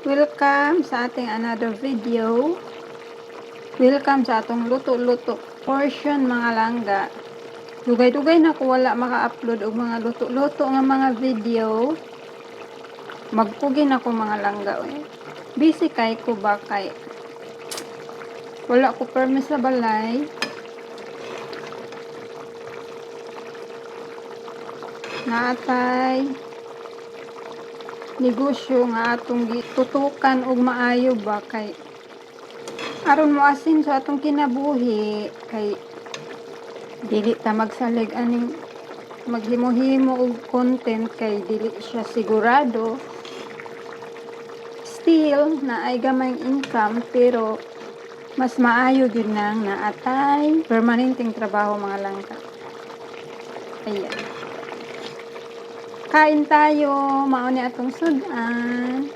Welcome sa ating another video. Welcome sa atong luto-luto portion mga langga. Dugay-dugay na ko wala maka-upload og mga luto-luto nga mga video. Magpugi na ko mga langga. Busy kay ko ba kay wala ko permis sa balay. Naatay negosyo nga atong gitutukan og maayo ba kay aron mo asin sa atong kinabuhi kay dili ta magsalig aning maghimo-himo og content kay dili siya sigurado. Still naay gamayng income pero mas maayo gyud nang naatay permanenteng trabaho mga langka. Ayan. Kain tayo, mao ni atong sudan.